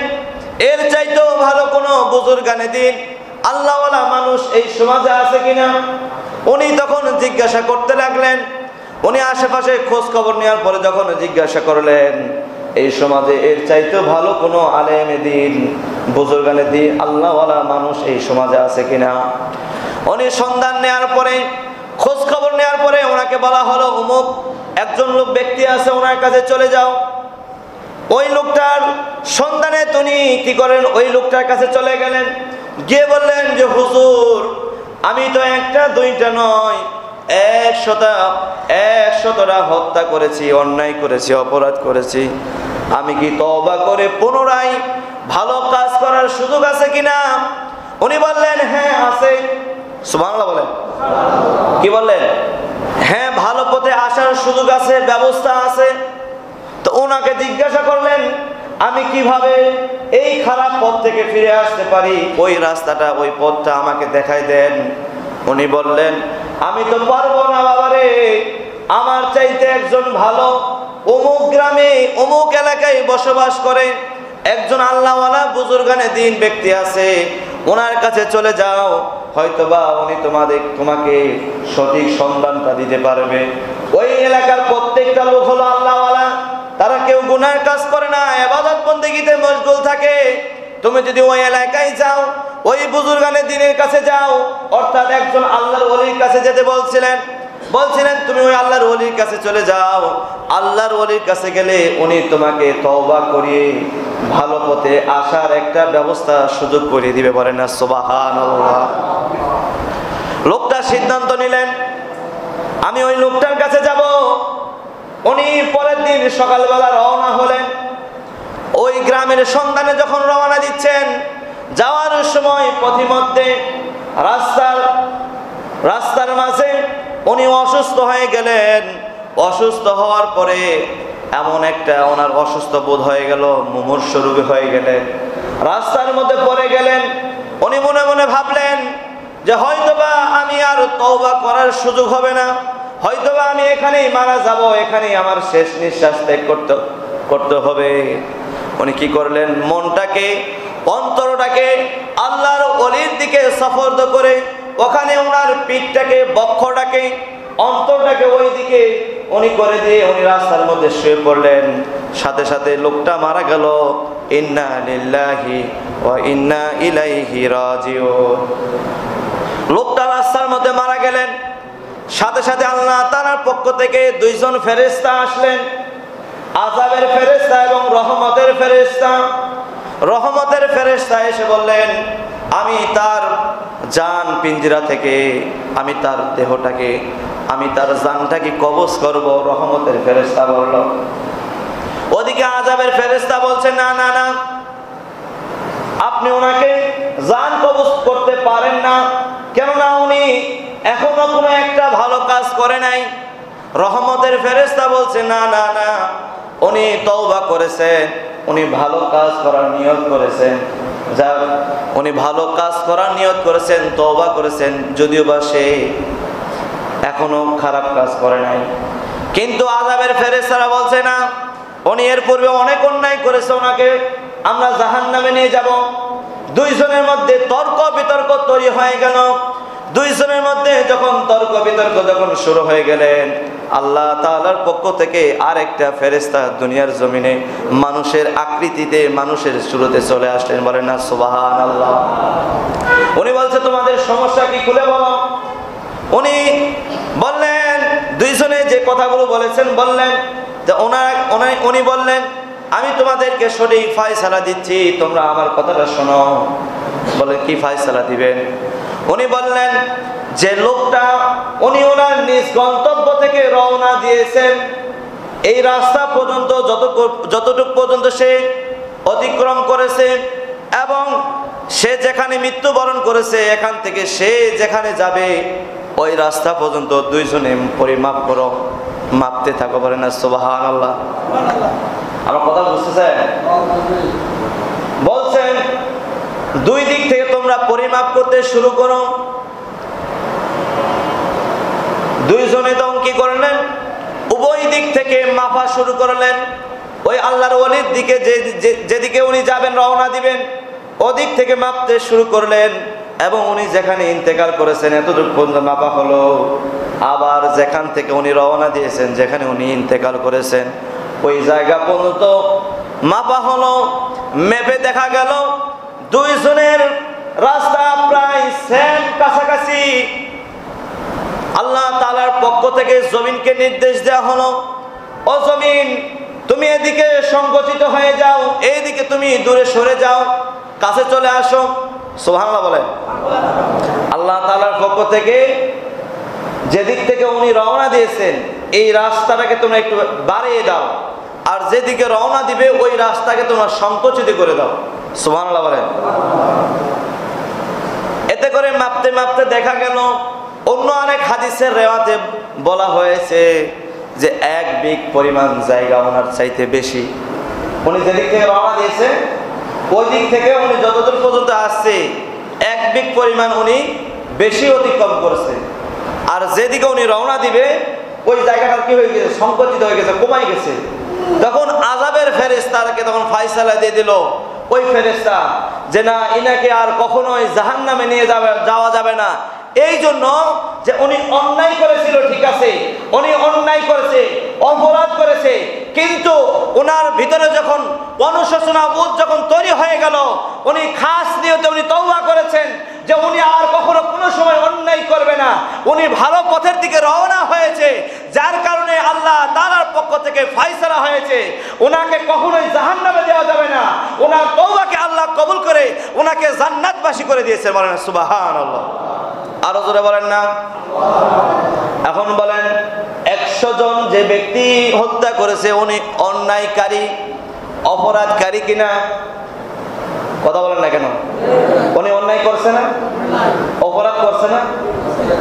এর চাইতেও ভালো কোনো বুজুর্গানে দিন আল্লাহওয়ালা মানুষ এই সমাজে আছে কিনা। উনি তখন জিজ্ঞাসা করতে লাগলেন। উনি আশেপাশে খোঁজ খবর নেওয়ার পরে যখন জিজ্ঞাসা করলেন এই সমাজে এর চাইতেও ভালো কোনো আলেমে দিন বুজুর্গানে দিন আল্লাহওয়ালা মানুষ এই সমাজে আছে কিনা। উনি সন্ধান নেওয়ার পরে খোঁজ খবর নেওয়ার পরে ওনাকে বলা হলো অমুক একজন লোক ব্যক্তি আছে, ওনার কাছে চলে যাও। ওই লোকটার সন্ধানে তিনি কি করেন, ওই লোকটার কাছে চলে গেলেন। গিয়ে বললেন যে হুজুর আমি তো একটা দুইটা নয় 100টা হত্যা করেছি, অন্যায় করেছি, অপরাধ করেছি। আমি কি তওবা করে পুনরায় ভালো কাজ করার সুযোগ আছে কিনা। উনি বললেন হ্যাঁ আছে। সুবহানাল্লাহ বলেন। কি বললেন? হ্যাঁ ভালো পথে আসার সুযোগ আছে, ব্যবস্থা আছে। তো ওনাকে জিজ্ঞাসা করলেন আমি কিভাবে এই খারাপ পথ থেকে ফিরে আসতে পারি, ওই রাস্তাটা ওই পথটা আমাকে দেখাই দেন। উনি বললেন আমি তো পারবো না বাবারে, আমার চাইতে একজন ভালো অমুক গ্রামে অমুক এলাকায় বসবাস করে একজন আল্লাহওয়ালা বুজুর্গানে দিন ব্যক্তি আছে, ওনার কাছে চলে যাও, হয়তোবা উনি তোমাকে সঠিক সন্ধানটা দিতে পারবে। ওই এলাকার প্রত্যেকটা লোক হলো আল্লাহওয়ালা, তারা কেউ গুনার কাজ করে না, ইবাদত বন্দেগীতে মশগুল থাকে। তুমি যদি ওই এলাকায় যাও, ওই বুজুর্গানে দিনের কাছে যাও, অর্থাৎ একজন আল্লাহর ওলির কাছে যেতে বলছিলেন তুমি ওই আল্লাহর ওলির কাছে চলে যাও। আল্লাহর ওলির কাছে গেলে উনি তোমাকে তওবা করিয়ে ভালো পথে আসার একটা ব্যবস্থা সুযোগ করে দিবে। বলেন না সুবহানাল্লাহ। লোকটা সিদ্ধান্ত নিলেন আমি ওই লোকটার কাছে যাব। উনি পরের দিন সকালবেলা রওনা হলেন। ওই গ্রামের সন্ধানে যখন রওনা দিচ্ছেন, যাওয়ার সময় পথিমধ্যে রাস্তার মাঝে উনি অসুস্থ হয়ে গেলেন। অসুস্থ হওয়ার পরে এমন একটা ওনার অসুস্থ বোধ হয়ে গেল, মুমূর্ষ রোগী হয়ে গেলেন, রাস্তার মধ্যে পড়ে গেলেন। উনি মনে মনে ভাবলেন যে হয়তোবা আমি আর তওবা করার সুযোগ হবে না, হয়তোবা আমি এখানেই মারা যাব, এখানেই আমার শেষ নিঃশ্বাস ত্যাগ করতে হবে। উনি কি করলেন, মনটাকে অন্তরটাকে আল্লাহর ওলির দিকে সফরদ করে ওখানে ওনার পিঠটাকে বক্ষটাকে অন্তরটাকে ওই দিকে উনি করে দিয়ে উনি রাস্তার মধ্যে শুয়ে পড়লেন। সাথে সাথে লোকটা মারা গেল। ইন্না লিল্লাহি ওয়া ইন্না ইলাইহি রাজিউন। লোকটা রাস্তার মধ্যে মারা গেলেন। সাথে সাথে আল্লাহ তাআলার পক্ষ থেকে দুইজন ফেরেশতা আসলেন, আযাবের ফেরেশতা এবং রহমতের ফেরেশতা। রহমতের ফেরেশতা এসে বললেন আমি তার জান পিঞ্জরা থেকে আমি তার দেহটাকে আমি তার জানটাকে কবজ করব। রহমতের ফেরেশতা বলল। ওদিকে আযাবের ফেরেশতা বলছে না না না, আপনি ওনাকে জান কবজ করতে পারেন না, কেননা উনি এখনো কোনো একটা ভালো কাজ করে নাই। রহমতের ফেরেশতা বলছে না না না, উনি তওবা করেছেন, উনি ভালো কাজ করার নিয়ত করেছেন, উনি ভালো কাজ করার নিয়ত করেছেন, তওবা করেছেন, যদিও বা সে এখনো খারাপ কাজ করে নাই। কিন্তু আযাবের ফেরেশতারা বলছে না, উনি এর পূর্বে অনেক অন্যায় করেছে, ওনাকে আমরা জাহান্নামে নিয়ে যাব। দুইজনের মধ্যে তর্ক বিতর্ক তৈরি হয়ে গেল। দুইজনের মধ্যে যখন তর্ক বিতর্ক যখন শুরু হয়ে গেলেন, আল্লাহ তাআলার পক্ষ থেকে আরেকটা ফেরেশতা দুনিয়ার জমিনে মানুষের আকৃতিতে মানুষের শুরুতে চলে আসলেন। বলেন না সুবহানাল্লাহ। উনি বলছে তোমাদের সমস্যা কি, খুলে বলো। উনি বললেন, দুইজনে যে কথাগুলো বলেছেন বললেন যে উনি বললেন আমি তোমাদেরকে সঠিক ফয়সালা দিচ্ছি, তোমরা আমার কথাটা শোনো। বলে কি ফয়সালা দিবেন? উনি বললেন যে লোকটা উনি ওনার নিজ গন্তব্য থেকে রওনা দিয়েছেন, এই রাস্তা পর্যন্ত যতটুকু পর্যন্ত সে অতিক্রম করেছে এবং সে যেখানে মৃত্যুবরণ করেছে এখান থেকে সে যেখানে যাবে ওই রাস্তা পর্যন্ত দুইজনে পরিমাপ করো, মাপতে থাকো। বলেন না সুবহানাল্লাহ। আমার কথা বুঝতেছেন? বলছেন দুই দিক থেকে তোমরা পরিমাপ করতে শুরু করো। দুইজনে তখন কি করলেন, উভয় দিক থেকে মাপা শুরু করলেন। ওই আল্লাহর ওলির দিকে যেদিকে উনি যাবেন, রওনা দিবেন, ওদিক থেকে মাপতে শুরু করলেন এবং উনি যেখানে ইন্তেকাল করেছেন এতটুকু পর্যন্ত মাপা হলো। আবার যেখান থেকে উনি রওনা দিয়েছেন, যেখানে উনি ইন্তেকাল করেছেন, ওই জায়গা পর্যন্ত মাপা হলো। মেপে দেখা গেল দুইজনের রাস্তা প্রায় সেম, কাছাকাছি। আল্লাহ তাআলার পক্ষ থেকে জমিনকে নির্দেশ দেওয়া হলো, ও জমিন তুমি এদিকে সংকুচিত হয়ে যাও, এইদিকে তুমি দূরে সরে যাও, কাছে চলে আসো। সুবহানাল্লাহ বলেন। আল্লাহ তাআলার পক্ষ থেকে যেদিক থেকে উনি রওনা দিয়েছেন এই রাস্তাটাকে তোমরা একটু বাড়িয়ে দাও, আর যেদিকে রওনা দিবে ওই রাস্তাকে তোমরা সংকুচিত করে দাও। সুবহানাল্লাহ বলেন। এতে করে মাপতে মাপতে দেখা গেল অন্য অনেক হাদিসের রেওয়াতে বলা হয়েছে যে 1 বিঘ পরিমাণ জায়গা ওনার চাইতে বেশি। উনি যেদিক থেকে রওনা দিয়েছে ওই দিক থেকে উনি যতদূর পর্যন্ত আসছে 1 বিঘ পরিমাণ উনি বেশি অতিক্রম করেছে। আর যেদিকে উনি রওনা দিবে ওই জায়গাটা কি হয়ে গেছে, সংকুচিত হয়ে গেছে, কমাই গেছে। তখন আযাবের ফেরেশতাকে তখন ফয়সালা দিয়ে দিল ওই ফেরেশতা যে না, ইনাকে আর কখনোই জাহান্নামে নিয়ে যাওয়া যাবে না। এই জন্য যে উনি অন্যায় করেছিল, ঠিক আছে, উনি অন্যায় করেছে, অপরাধ করেছে, কিন্তু ওনার ভিতরে যখন অনুশোচনা বোধ যখন তৈরি হয়ে গেল, উনি খাস নিয়তে উনি তওবা করেছেন যে উনি আর কখনো কোনো সময় অন্যায় করবে না। উনি ভালো পথের দিকে রওনা হয়েছে, যার কারণে আল্লাহ তাআলার পক্ষ থেকে ফয়সালা হয়েছে ওনাকে কখনোই জাহান্নামে দেওয়া যাবে না। ওনার তওবাকে আল্লাহ কবুল করে ওনাকে জান্নাতবাসী করে দিয়েছে। বলেন সুবহানাল্লাহ। আরো জোরে বলেন না। এখন বলেন 100 জন যে ব্যক্তি হত্যা করেছে উনি অন্যায়কারী, অপরাধকারী কিনা? কথা বলেন না কেন? উনি অন্যায় করছে না? অপরাধ করছে না?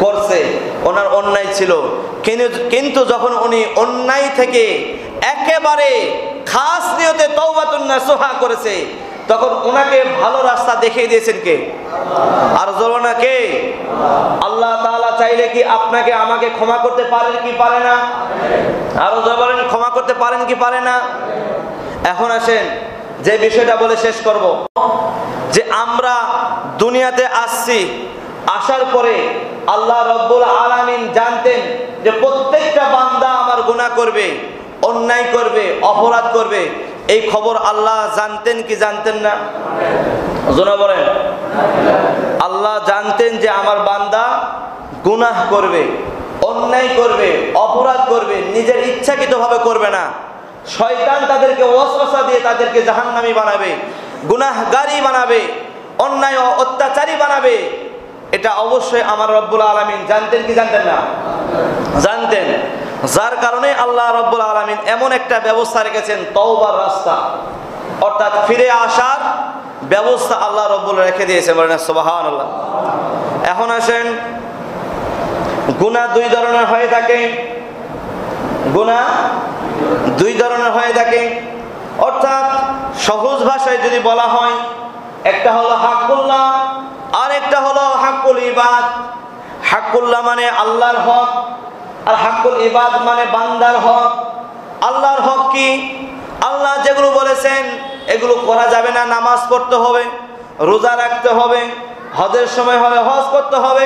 করছে। ওনার অন্যায় ছিল, কিন্তু যখন উনি অন্যায় থেকে একেবারে খাস নিয়তে তাওবাতুন নাসুহা করেছে তখন ওনাকে ভালো রাস্তা দেখিয়ে দিয়েছেন কে? আর জোরে না কে? আল্লাহ তাআলা চাইলে কি আপনাকে আমাকে ক্ষমা করতে পারেন কি পারে না? আরো জোরে বলেন, ক্ষমা করতে পারেন কি পারে না? এখন আসেন যে বিষয়টা বলে শেষ করব, যে আমরা দুনিয়াতে আসছি, আসার পরে আল্লাহ রাব্বুল আলামিন জানতেন যে প্রত্যেকটা বান্দা আমার গুনাহ করবে, অন্যায় করবে, অপরাধ করবে। এই খবর আল্লাহ জানতেন কি জানতেন না? জোরে বলেন। আল্লাহ জানতেন যে আমার বান্দা গুনাহ করবে, অন্যায় করবে, অপরাধ করবে, নিজের ইচ্ছাকৃতভাবে করবে না। শয়তান তাদেরকে ওয়াসওয়াসা দিয়ে তাদেরকে জাহান্নামী বানাবে, গুনাহগারী বানাবে, অন্যায় ও অত্যাচারী বানাবে। এটা অবশ্যই আমার রব্বুল আলামিন জানতেন কি জানতেন না? জানতেন। যার কারণে আল্লাহ রব্বুল আলামিন এমন একটা ব্যবস্থা রেখেছেন, তওবার রাস্তা, অর্থাৎ ফিরে আসার ব্যবস্থা আল্লাহ রব্বুল রেখে দিয়েছেন। বলেন সুবহানাল্লাহ। এখন আসেন, গুনাহ 2 ধরনের হয়ে থাকে। গুনাহ 2 ধরনের হয়ে থাকে, অর্থাৎ সহজ ভাষায় যদি বলা হয়, একটা হলো হাক্কুল্লাহ আর একটা হলো হাক্কুল ইবাদ। হাক্কুল্লাহ মানে আল্লাহর হক, আর হাক্কুল ইবাদ মানে বান্দার হক। আল্লাহর হক কি? আল্লাহ যেগুলো বলেছেন এগুলো করা যাবে না। নামাজ পড়তে হবে, রোজা রাখতে হবে, হজের সময় হলে হজ করতে হবে,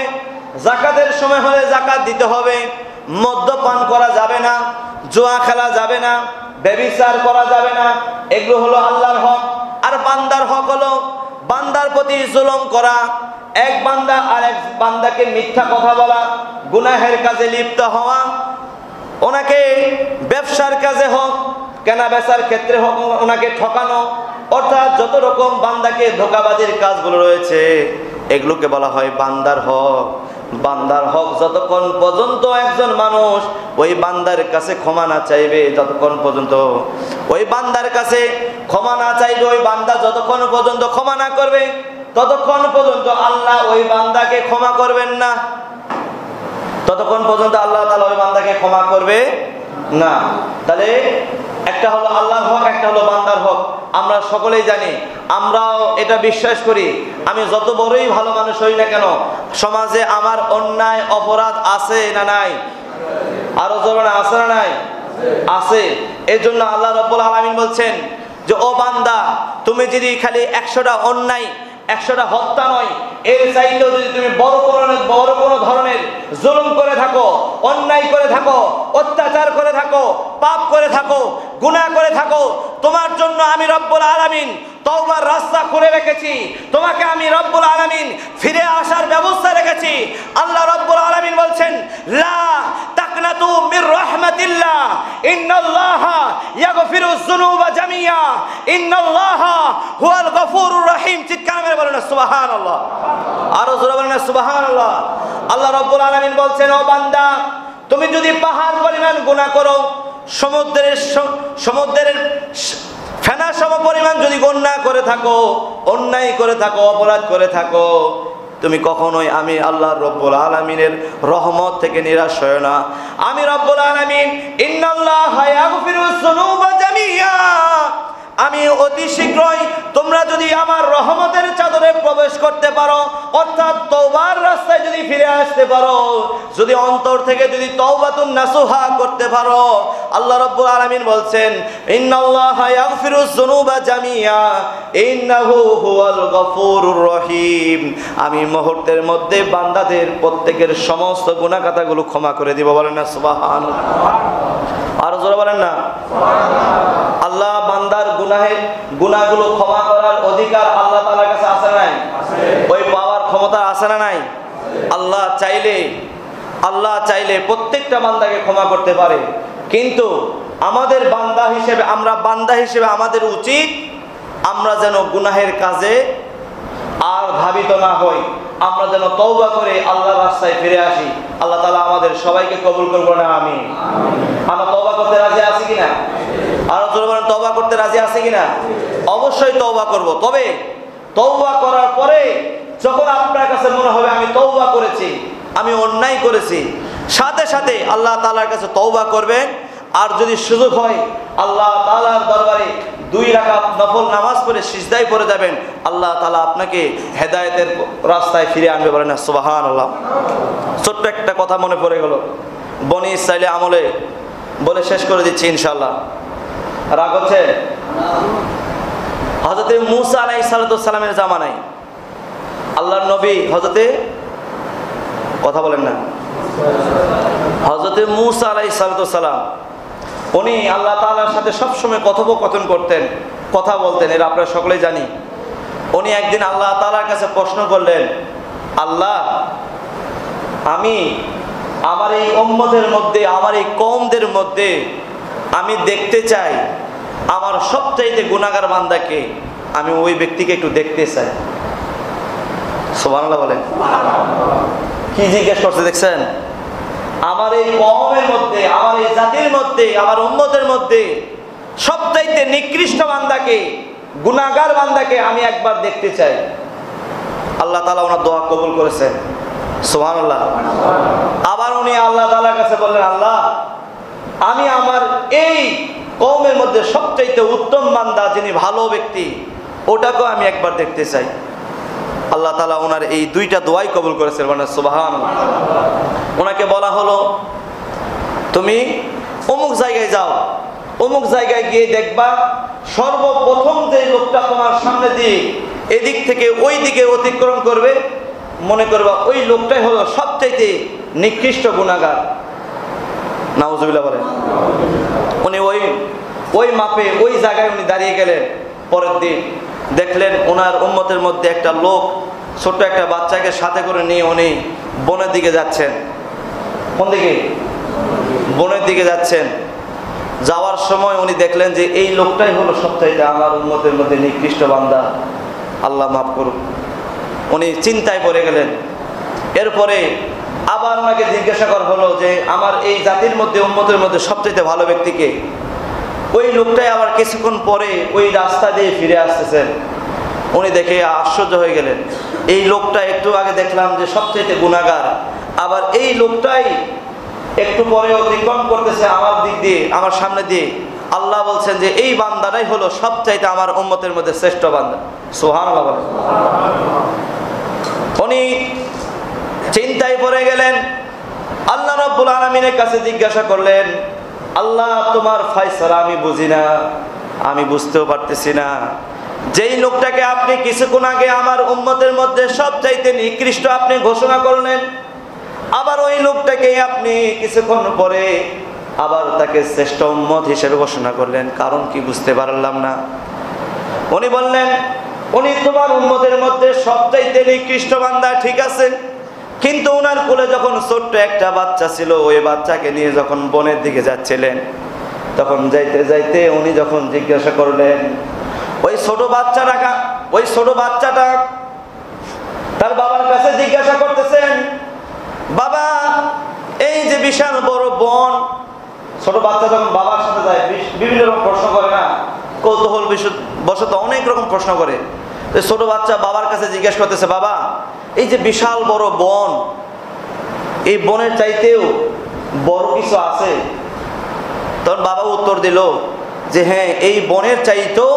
যাকাতের সময় হলে যাকাত দিতে হবে, মদ্যপান করা যাবে না, জুয়া খেলা যাবে না, ব্যভিচার করা যাবে না। এগুলো হলো আল্লাহর হক। আর বান্দার হক হলো বান্দার প্রতি জুলুম করা, এক বান্দা আর এক বান্দাকে মিথ্যা কথা বলা, গুনাহের কাজে লিপ্ত হওয়া, ওনাকে ব্যবসার কাজে হোক, কেনা বেচার ক্ষেত্রে হোক ওনাকে ঠকানো, অর্থাৎ যত রকম বান্দাকে ধোঁকাবাজির কাজগুলো রয়েছে এগুলোকে বলা হয় বান্দার হক। বান্দার হক যতক্ষণ পর্যন্ত একজন মানুষ ওই বান্দার কাছে ক্ষমা না চাইবে, যতক্ষণ পর্যন্ত ওই বান্দার কাছে ক্ষমা না চাইবে, ওই বান্দা যতক্ষণ পর্যন্ত ক্ষমা না করবে ততক্ষণ পর্যন্ত আল্লাহ ওই বান্দাকে ক্ষমা করবেন না। ততক্ষণ পর্যন্ত আল্লাহ তাআলা ওই বান্দাকে ক্ষমা করবে না। তাহলে একটা হলো আল্লাহর হক, একটা হলো বান্দার হক। আমরা সকলেই জানি, আমরাও এটা বিশ্বাস করি, আমি যত বড়ই ভালো মানুষ হই না কেন সমাজে আমার অন্যায় অপরাধ আছে না নাই? আরো জোরে আছে না নাই? আছে। এই জন্য আল্লাহ রাব্বুল আলামিন বলছেন যে ও বান্দা, তুমি যদি খালি 100টা অন্যায়, 100টা হত্যা নয়, এর চাইতেও যদি তুমি বড় কোনো ধরনের জুলুম করে থাকো, অন্যায় করে থাকো, অত্যাচার করে থাকো, পাপ করে থাকো, গুনাহ করে থাকো, তোমার জন্য আমি রব্বুল আলামিন তওবার রাস্তা খুলে রেখেছি। তোমাকে আমি রব্বুল আলামিন ফিরে আসার ব্যবস্থা রেখেছি। আল্লাহ রব্বুল আলামিন বলছেন, লা তাকনাতু মির রাহমাতিল্লাহ ইন্নাল্লাহা ইয়াগফিরুয যুনুবা জামিয়া ইন্নাল্লাহা হুয়াল গফুরুর রহিম। চিৎকার মেরে বলেন সুবহানাল্লাহ। আরো জোরে বলেন সুবহানাল্লাহ। আল্লাহ রব্বুল আলামিন বলছেন, ও বান্দা, তুমি যদি পাহাড় পরিমাণ গুনাহ করো, সমুদ্রের ফেনা সম পরিমাণ যদি গুনাহ করে থাকো, অন্যায় করে থাকো, অপরাধ করে থাকো, তুমি কখনোই আমি আল্লাহ রব্বুল আলামিনের রহমত থেকে নিরাশ হয় না। আমি রব্বুল আলামিন ইন্নাল্লাহা ইয়াগফিরুয যুনুবা জামিয়া, আমি অতি শীঘ্রই তোমরা যদি আমার রহমতের চাদরে প্রবেশ করতে পারো, অর্থাৎ তওবার রাস্তায় যদি ফিরে আসতে পারো, যদি অন্তর থেকে যদি তওবাতুন নাসুহা করতে পারো, আল্লাহ রাব্বুল আলামিন বলছেন, ইন্নাল্লাহা ইয়াগফিরুয যুনুবা জামিয়া ইন্নাহু হুয়াল গফুরুর রহিম। আমি মুহূর্তের মধ্যে বান্দাদের প্রত্যেকের সমস্ত গুনাহ খাতাগুলো ক্ষমা করে দিব। বলেন না সুবহানাল্লাহ। আর জোরে বলেন না সুবহানাল্লাহ। আল্লাহ বান্দার গুনাহগুলো ক্ষমা করার অধিকার আল্লাহ তাআলার কাছে আছে নাই? ওই পাওয়ার ক্ষমতা আছে না নাই? আল্লাহ চাইলে প্রত্যেকটা বান্দাকে ক্ষমা করতে পারে, কিন্তু আমাদের বান্দা হিসেবে আমাদের উচিত আমরা যেন গুনাহের কাজে আর ধাবিত না হই, আমরা যেন তওবা করে আল্লাহর রাস্তায় ফিরে আসি। আল্লাহ তাআলা আমাদের সবাইকে কবুল করবেন না, আমিন। আমরা তওবা করতে রাজি আছি কিনা? আর জোরে তওবা করতে রাজি আছে কিনা? অবশ্যই তওবা করব। তবে তওবা করার পরে যখন আপনার কাছে মনে হবে আমি তওবা করেছি, আমি অন্যায় করেছি, সাথে সাথে আল্লাহ তাআলার কাছে তওবা করবেন। আর যদি সুযোগ হয় আল্লাহ তাআলার দরবারে 2 রাকাত নফল নামাজ পড়ে সিজদায় পড়ে যাবেন, আল্লাহ তাআলা আপনাকে হেদায়েতের রাস্তায় ফিরে আনবে। বলেন না সুবহানাল্লাহ। ছোট্ট একটা কথা মনে পড়ে গেল, বনি ইসরাইল আমলে, বলে শেষ করে দিচ্ছি ইনশাআল্লাহ। রাগ হচ্ছে? হযরতে মূসা আলাইহিস সালামের জামানায় আল্লাহর নবী কথা বলেন না, হযরতে মূসা আলাইহিস সালাম, উনি আল্লাহ তাআলার সাথে সবসময় কথোপকথন করতেন, কথা বলতেন, এর আপনারা সকলেই জানি। উনি একদিন আল্লাহ তাআলার কাছে প্রশ্ন করলেন, আল্লাহ, আমি আমার এই উম্মতের মধ্যে, আমার এই কওমদের মধ্যে আমি দেখতে চাই আমার সবচাইতে গুনাহগার বান্দাকে, আমি ওই ব্যক্তিকে একটু দেখতে চাই। সুবহানাল্লাহ বলেন। কি জিজ্ঞেস করছে দেখছেন? আমার এই কওমের মধ্যে, আমার এই জাতির মধ্যে, আমার উম্মতের মধ্যে সবচাইতে নিকৃষ্ট বান্দাকে, গুনাহগার বান্দাকে আমি একবার দেখতে চাই। আল্লাহ তাআলা ওনার দোয়া কবুল করেছেন। সুবহানাল্লাহ। আবার উনি আল্লাহ তাআলার কাছে বললেন, আল্লাহ, আমি আমার এই কওমের মধ্যে সবচাইতে উত্তম বান্দা, যিনি ভালো ব্যক্তি, ওটাকেও আমি একবার দেখতে চাই। আল্লাহ তাআলা ওনার এই 2টা দোয়াই কবুল করেছেন। মানে সুবহানাল্লাহ। ওনাকে বলা হলো, তুমি অমুক জায়গায় যাও, অমুক জায়গায় গিয়ে দেখবা সর্বপ্রথম যে লোকটা তোমার সামনে দিয়ে এদিক থেকে ওই দিকে অতিক্রম করবে, মনে করবা ওই লোকটাই হলো সবচাইতে নিকৃষ্ট গুনাহগার। নাউজুবিল্লাহ বলেন। উনি ওই মাপে ওই জায়গায় উনি দাঁড়িয়ে গেলেন। পরের দিন দেখলেন ওনার উম্মতের মধ্যে একটা লোক ছোট্ট একটা বাচ্চাকে সাথে করে নিয়ে উনি বনের দিকে যাচ্ছেন। কোন দিকে? বনের দিকে যাচ্ছেন। যাওয়ার সময় উনি দেখলেন যে এই লোকটাই হলো সবচাইতে আমার উম্মতের মধ্যে নিকৃষ্ট বান্দা, আল্লাহ মাফ করুক। উনি চিন্তায় পড়ে গেলেন। এরপরে আবার ওনাকে জিজ্ঞাসা করা হলো যে আমার এই জাতির মধ্যে, উম্মতের মধ্যে সবচাইতে ভালো ব্যক্তিকে। ওই লোকটাই আবার কিছুক্ষণ পরে ওই রাস্তা দিয়ে ফিরে আসতেছেন। উনি দেখে আশ্চর্য হয়ে গেলেন, এই লোকটা একটু আগে দেখলাম যে সবচাইতে গুনাহগার, আবার এই লোকটাই একটু পরে অতিক্রম করতেছে আমার দিক দিয়ে, আমার সামনে দিয়ে। আল্লাহ বলছেন যে এই বান্দাটাই হলো সবচাইতে আমার উম্মতের মধ্যে শ্রেষ্ঠ বান্দা। সুবহানাল্লাহ বলেন। উনি চিন্তায় পড়ে গেলেন। আল্লাহ রাব্বুল আলামিনের কাছে জিজ্ঞাসা করলেন, আল্লাহ তোমার ফয়সালা আমি বুঝি না, আমি বুঝতেও পারতেছি না। যেই লোকটাকে আপনি কিছুক্ষণ আগে আমার উম্মতের মধ্যে সবচাইতে নিকৃষ্ট আপনি ঘোষণা করলেন, আবার ওই লোকটাকে আপনি কিছুক্ষণ পরে আবার তাকে শ্রেষ্ঠ উম্মত হিসেবে ঘোষণা করলেন, কারণ কি বুঝতে পারলাম না। উনি বললেন উনি তোমার উম্মতের মধ্যে সবচাইতে নিকৃষ্ট বান্দা, ঠিক আছে, কিন্তু ওনার কোলে যখন ছোট্ট একটা বাচ্চা ছিল, ওই বাচ্চাকে নিয়ে যখন বনের দিকে যাচ্ছিলেন, তখন যাইতে যাইতে উনি যখন জিজ্ঞাসা করলেন, ওই ছোট বাচ্চাটা তার বাবার কাছে জিজ্ঞাসা করতেছেন, বাবা এই যে বিশাল বড় বন, ছোট বাচ্চা যখন বাবার সাথে যায় বিভিন্ন রকম প্রশ্ন করে না, কৌতূহল বশত অনেক রকম প্রশ্ন করে। ছোট বাচ্চা বাবার কাছে জিজ্ঞেস করতেছে, বাবা এই যে বিশাল বড় বন, এই বনের চাইতেও বড় কিছু আছে? তখন বাবা উত্তর দিল যে হ্যাঁ, এই বনের চাইতেও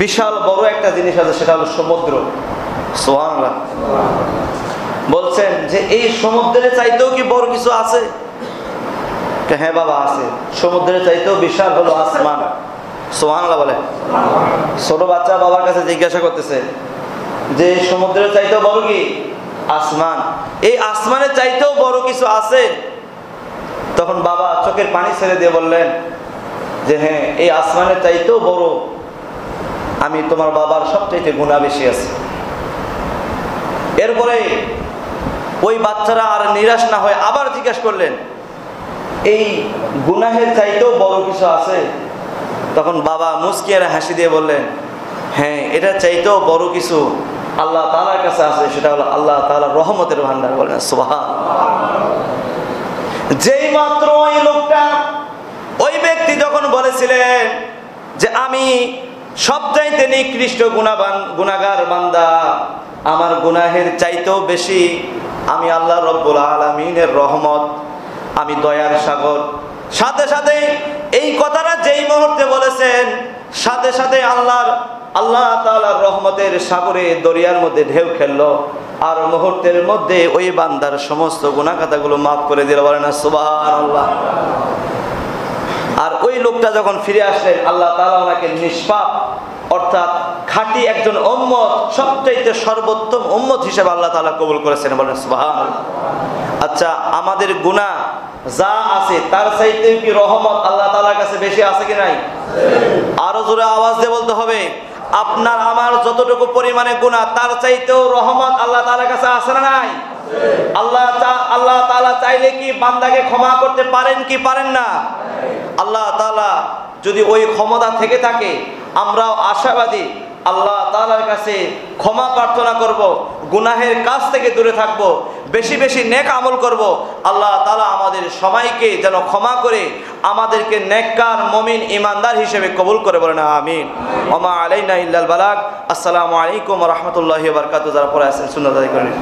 বিশাল বড় একটা জিনিস আছে, সেটা হলো সমুদ্র। সুবহানাল্লাহ। বলছেন যে এই সমুদ্রের চাইতেও কি বড় কিছু আছে? হ্যাঁ বাবা আছে, সমুদ্রের চাইতেও বিশাল হলো আসমান। সুবহানাল্লাহ বলে। ছোট বাচ্চা বাবার কাছে জিজ্ঞাসা করতেছে যে সমুদ্রের চাইতেও বড় কি? আসমান। এই আসমানের চাইতেও বড় কিছু আছে? তখন বাবা চোখের পানি ছেড়ে দিয়ে বললেন যে হ্যাঁ, এই আসমানের চাইতেও বড়, আমি তোমার বাবার সবচাইতে গুনাহ বেশি আছে। এরপরে ওই বাচ্চারা আর নিরাশ না হয়ে আবার জিজ্ঞাসা করলেন, এই গুনাহের চাইতেও বড় কিছু আছে? তখন বাবা মুচকি আর হাসি দিয়ে বললেন, হ্যাঁ, এটা চাইতেও বড় কিছু আল্লাহ তাআলার কাছে আছে, সেটা হলো আল্লাহ তাআলার রহমতের ভান্ডার। বলেন সুবহানাল্লাহ। যেই মাত্র ওই লোকটা, ওই ব্যক্তি যখন বলেছিলেন যে আমি সবচাইতে নিকৃষ্ট গুনাহগার বান্দা, আমার গুনাহের চাইতেও বেশি আমি আল্লাহ রাব্বুল আলামিনের রহমত, আমি দয়ার সাগর, সাথে সাথে এই কথাটা যেই মুহূর্তে বলেছেন, সাথে সাথে আল্লাহ তাআলার রহমতের সাগরে দরিয়ার মধ্যে ঢেউ খেললো, আর মুহূর্তের মধ্যে ওই বান্দার সমস্ত গুনাহ খাতাগুলো মাফ করে দিল। বলেন না সুবহানাল্লাহ। আর ওই লোকটা যখন ফিরে আসলেন, আল্লাহ তাআলা ওনাকে নিষ্পাপ অর্থাৎ খাঁটি একজন উম্মত, সবচাইতে সর্বোত্তম উম্মত হিসেবে আল্লাহ তাআলা কবুল করেছেন। বলেন সুবহানাল্লাহ। আচ্ছা, আমাদের গুনাহ যা আছে তার চাইতে কি রহমত আল্লাহ তাআলার কাছে বেশি আছে কি নাই? আরো জোরে আওয়াজ দিয়ে বলতে হবে, আপনার আমার যতটুকু পরিমাণে গুনাহ, তার চাইতেও রহমত আল্লাহ তাআলার কাছে আছে না নাই? আল্লাহ তাআলা চাইলে কি বান্দাকে ক্ষমা করতে পারেন কি পারেন না? আল্লাহ তাআলা যদি ওই ক্ষমতা থেকে থাকে, আমরাও আশাবাদী আল্লাহ তাআলার কাছে ক্ষমা প্রার্থনা করব, গুনাহের কাছ থেকে দূরে থাকব, বেশি বেশি নেক আমল করব। আল্লাহ তাআলা আমাদের সবাইকে যেন ক্ষমা করে আমাদেরকে নেককার মুমিন ইমানদার হিসেবে কবুল করে। বলেন আমিন। ওমা আলাইনা ইল্লাল বালাগ। আসসালামু আলাইকুম ওয়া রাহমাতুল্লাহি ওয়া বারাকাতুহু। যারা পড়ে আছেন সুন্নাত আদায় করেন।